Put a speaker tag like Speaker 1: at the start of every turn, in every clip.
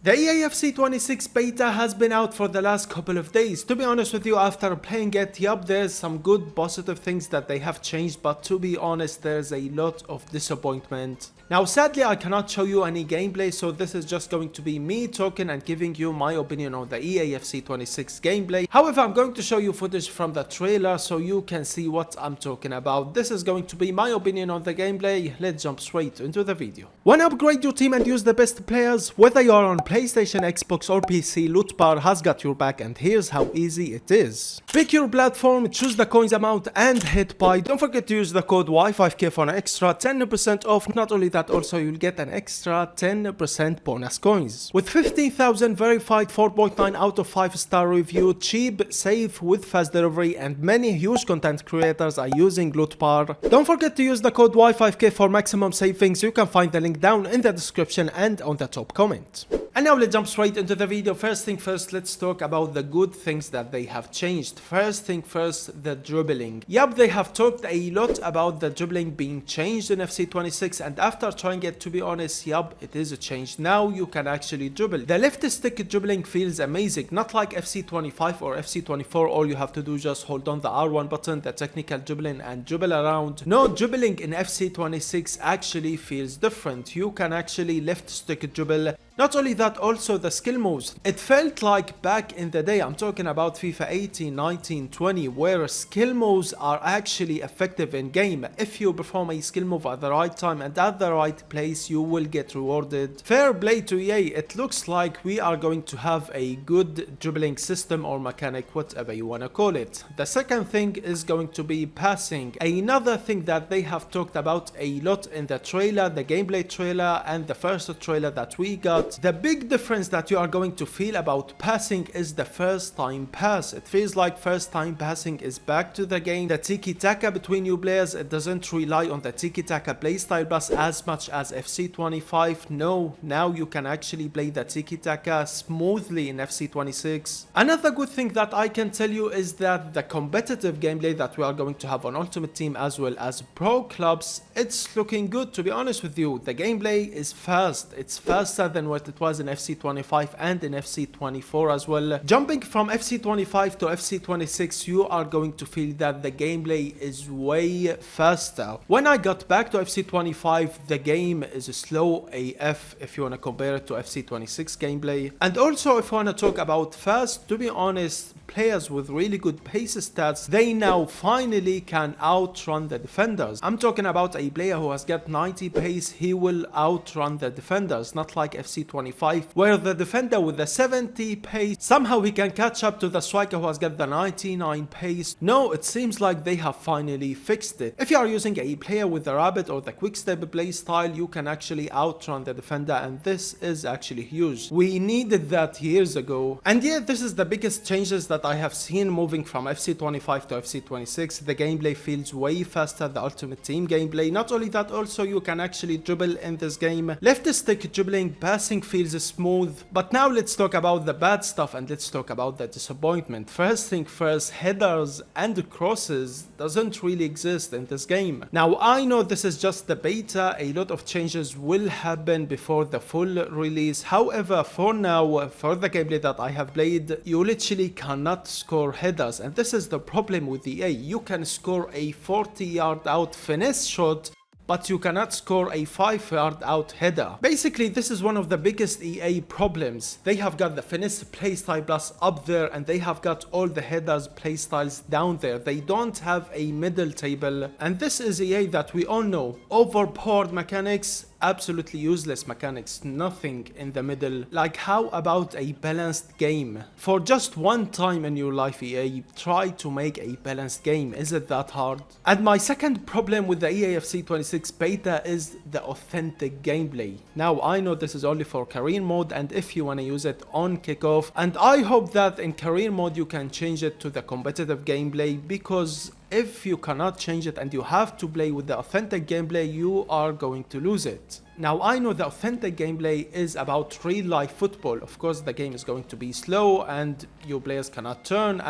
Speaker 1: The EAFC 26 beta has been out for the last couple of days. To be honest with you, after playing it, yup, there's some good positive things that they have changed, but to be honest, there's a lot of disappointment. Now sadly I cannot show you any gameplay, so this is just going to be me talking and giving you my opinion on the EAFC 26 gameplay. However, I'm going to show you footage from the trailer so you can see what I'm talking about. This is going to be my opinion on the gameplay. Let's jump straight into the video. Wanna upgrade your team and use the best players? Whether you are on PlayStation, Xbox or PC, Loot Bar has got your back, and here's how easy it is. Pick your platform, choose the coins amount and hit buy. Don't forget to use the code Y5K for an extra 10% off. Not only that, also you'll get an extra 10% bonus coins. With 15,000 verified 4.9 out of 5 star review, cheap, safe with fast delivery, and many huge content creators are using Loot Bar. Don't forget to use the code Y5K for maximum savings. You can find the link down in the description and on the top comment. And now let's jump straight into the video. First thing first, let's talk about the good things that they have changed. First thing first, the dribbling. Yup, they have talked a lot about the dribbling being changed in FC26, and after trying it, to be honest, yup, it is a change. Now you can actually dribble. The left stick dribbling feels amazing, not like FC25 or FC24. All you have to do is just hold on the R1 button, the technical dribbling, and dribble around. No, dribbling in FC26 actually feels different. You can actually left stick dribble. Not only that, also the skill moves. It felt like back in the day, I'm talking about FIFA 18, 19, 20, where skill moves are actually effective in game. If you perform a skill move at the right time and at the right place, you will get rewarded. Fair play to EA, it looks like we are going to have a good dribbling system or mechanic, whatever you wanna call it. The second thing is going to be passing. Another thing that they have talked about a lot in the trailer, the gameplay trailer and the first trailer that we got. The big difference that you are going to feel about passing is the first time pass. It feels like first time passing is back to the game. The tiki-taka between you players, it doesn't rely on the tiki-taka playstyle plus as much as FC25. No, now you can actually play the tiki-taka smoothly in FC26. Another good thing that I can tell you is that the competitive gameplay that we are going to have on Ultimate Team as well as Pro Clubs, it's looking good, to be honest with you. The gameplay is fast. It's faster than what it was in FC25 and in FC24 as well. Jumping from FC25 to FC26, you are going to feel that the gameplay is way faster. When I got back to FC25, the game is slow AF if you want to compare it to FC26 gameplay. And also if you want to talk about fast, to be honest, players with really good pace stats, they now finally can outrun the defenders. I'm talking about a player who has got 90 pace, he will outrun the defenders, not like FC25 where the defender with the 70 pace, somehow he can catch up to the striker who has got the 99 pace. No, it seems like they have finally fixed it. If you are using a player with the rabbit or the quick step play style, you can actually outrun the defender, and this is actually huge. We needed that years ago. And yeah, this is the biggest changes that I have seen moving from FC25 to FC26. The gameplay feels way faster, the Ultimate Team gameplay. Not only that, also you can actually dribble in this game. Left stick dribbling, passing feels smooth. But now let's talk about the bad stuff and let's talk about the disappointment. First thing first, headers and crosses doesn't really exist in this game. Now I know this is just the beta, a lot of changes will happen before the full release. However, for now, for the gameplay that I have played, you literally cannot score headers, and this is the problem with EA. You can score a 40-yard out finesse shot, but you cannot score a 5-yard out header. Basically, this is one of the biggest EA problems. They have got the finesse playstyle plus up there, and they have got all the headers playstyles down there. They don't have a middle table, and this is EA that we all know. Overpowered mechanics, absolutely useless mechanics, nothing in the middle. Like, how about a balanced game? For just one time in your life, EA, try to make a balanced game. Is it that hard? And my second problem with the EAFC 26 beta is the authentic gameplay. Now I know this is only for career mode and if you want to use it on kickoff, and I hope that in career mode you can change it to the competitive gameplay, because if you cannot change it and you have to play with the authentic gameplay, you are going to lose it. Now I know the authentic gameplay is about real life football. Of course the game is going to be slow and your players cannot turn,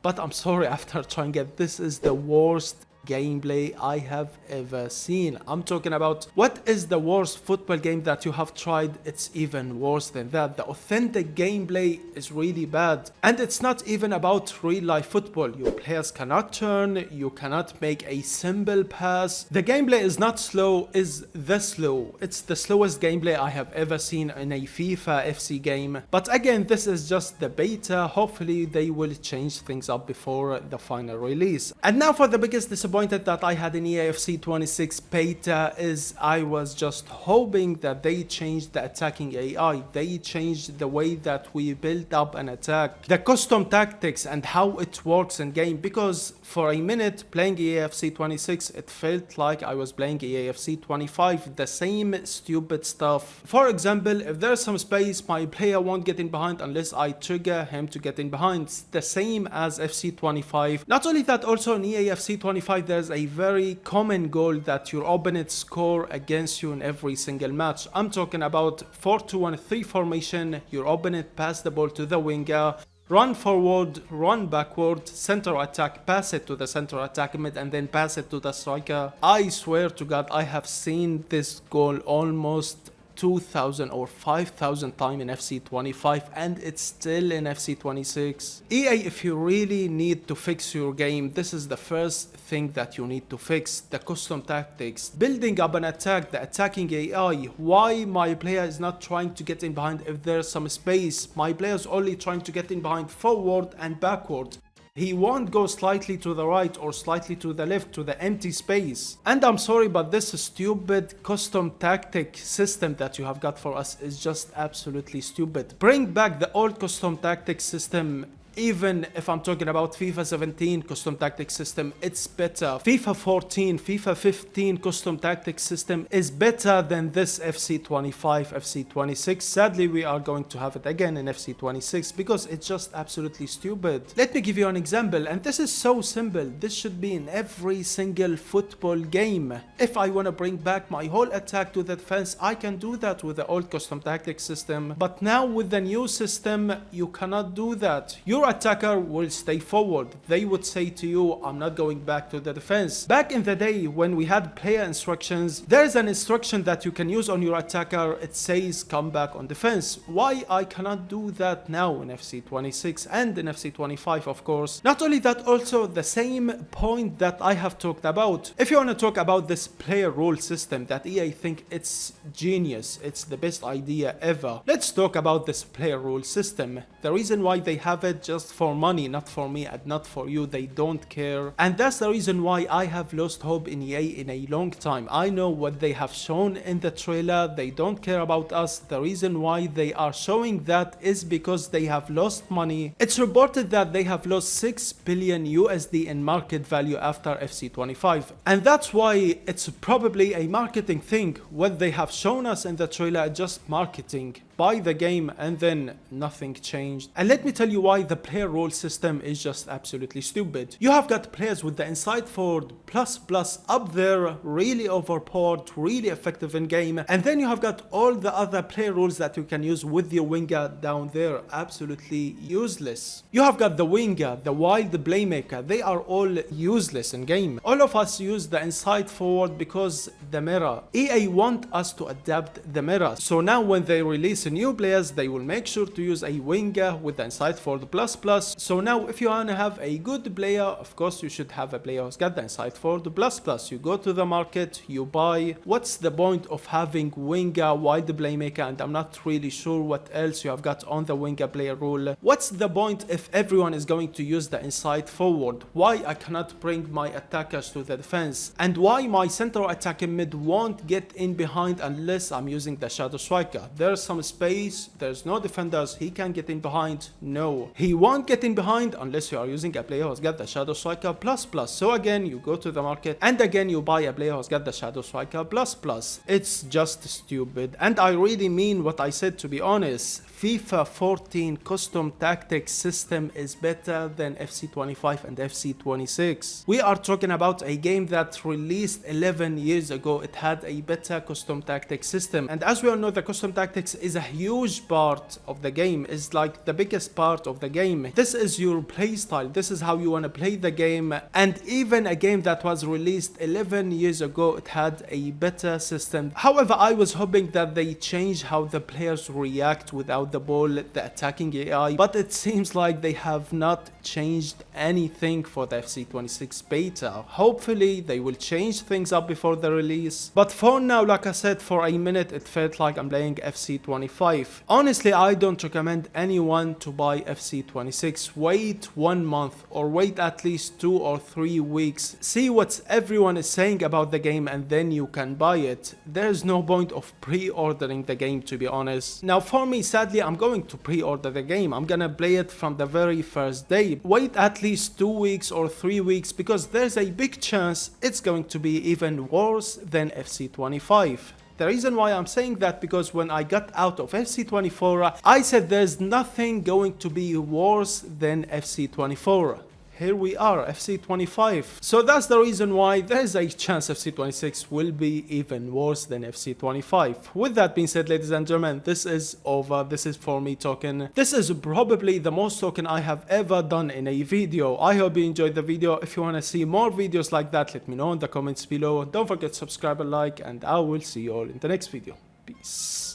Speaker 1: but I'm sorry, after trying it, this is the worst gameplay I have ever seen. I'm talking about, what is the worst football game that you have tried? It's even worse than that. The authentic gameplay is really bad, and it's not even about real life football. Your players cannot turn, you cannot make a simple pass. The gameplay is not slow, is the slow. It's the slowest gameplay I have ever seen in a FIFA FC game. But again, this is just the beta. Hopefully they will change things up before the final release. And now for the biggest disappointment that I had in EAFC 26 beta is, I was just hoping that they changed the attacking AI. They changed the way that we build up an attack, the custom tactics and how it works in game, because for a minute playing EAFC 26 it felt like I was playing EAFC 25, the same stupid stuff. For example, if there's some space, my player won't get in behind unless I trigger him to get in behind. It's the same as FC 25. Not only that, also in EAFC 25 there's a very common goal that your opponent score against you in every single match. I'm talking about 4-2-1-3 formation. Your opponent pass the ball to the winger, run forward, run backward, center attack, pass it to the center attack mid, and then pass it to the striker. I swear to God, I have seen this goal almost 2,000 or 5,000 times in FC 25, and it's still in FC 26. EA, if you really need to fix your game, this is the first thing that you need to fix: the custom tactics, building up an attack, the attacking AI. Why my player is not trying to get in behind if there's some space? My player is only trying to get in behind forward and backward. He won't go slightly to the right or slightly to the left to the empty space. And I'm sorry, but this stupid custom tactic system that you have got for us is just absolutely stupid. Bring back the old custom tactic system. Even if I'm talking about FIFA 17 custom tactic system, it's better. FIFA 14, FIFA 15 custom tactic system is better than this FC 25, FC 26. Sadly, we are going to have it again in FC 26 because it's just absolutely stupid. Let me give you an example, and this is so simple. This should be in every single football game. If I want to bring back my whole attack to the defense, I can do that with the old custom tactic system. But now with the new system, you cannot do that. Your attacker will stay forward. They would say to you, I'm not going back to the defense. Back in the day when we had player instructions, there's an instruction that you can use on your attacker. It says come back on defense. Why I cannot do that now in FC 26 and in FC 25, of course. Not only that, also the same point that I have talked about. If you want to talk about this player rule system that EA think it's genius, it's the best idea ever, let's talk about this player rule system. The reason why they have it, just for money, not for me and not for you. They don't care, and that's the reason why I have lost hope in EA in a long time. I know what they have shown in the trailer. They don't care about us. The reason why they are showing that is because they have lost money. It's reported that they have lost 6 billion USD in market value after FC 25, and that's why it's probably a marketing thing. What they have shown us in the trailer, just marketing. Buy the game and then nothing changed. And let me tell you why the player role system is just absolutely stupid. You have got players with the inside forward plus up there, really overpowered, really effective in game, and then you have got all the other player roles that you can use with your winger down there, absolutely useless. You have got the winger, the wild playmaker, they are all useless in game. All of us use the inside forward because the mirror. EA want us to adapt the mirror, so now when they release new players, they will make sure to use a winger with the inside forward plus. So now if you want to have a good player, of course you should have a player who's got the inside forward plus. You go to the market, you buy. What's the point of having winger, wild playmaker, and I'm not really sure what else you have got on the winger player rule. What's the point if everyone is going to use the inside forward? Why I cannot bring my attackers to the defense? And why my center attacking mid won't get in behind unless I'm using the shadow striker? There's some space, there's no defenders, he can get in behind. No, he won't get in behind unless you are using a player who's got the shadow striker plus. So again, you go to the market and again you buy a player who's got the shadow striker plus. It's just stupid, and I really mean what I said, to be honest. FIFA 14 custom tactics system is better than FC 25 and FC 26. We are talking about a game that released 11 years ago. It had a better custom tactics system, and as we all know, the custom tactics is a huge part of the game, is like the biggest part of the game. This is your play style, this is how you want to play the game, and even a game that was released 11 years ago, it had a better system. However, I was hoping that they change how the players react without the ball, the attacking AI, but it seems like they have not changed anything for the FC26 beta. Hopefully they will change things up before the release, but for now, like I said, for a minute it felt like I'm playing FC25. Honestly, I don't recommend anyone to buy FC26. Wait 1 month or wait at least 2 or 3 weeks, see what everyone is saying about the game, and then you can buy it. There's no point of pre-ordering the game, to be honest. Now for me, sadly, I'm going to pre-order the game. I'm gonna play it from the very first day. Wait at least 2 weeks or 3 weeks, because there's a big chance it's going to be even worse than FC25. The reason why I'm saying that, because when I got out of FC24, I said there's nothing going to be worse than FC24. Here we are, FC25. So that's the reason why there's a chance FC26 will be even worse than FC25. With that being said, ladies and gentlemen, this is over. This is for me talking. This is probably the most talking I have ever done in a video. I hope you enjoyed the video. If you want to see more videos like that, let me know in the comments below. Don't forget to subscribe and like, and I will see you all in the next video. Peace.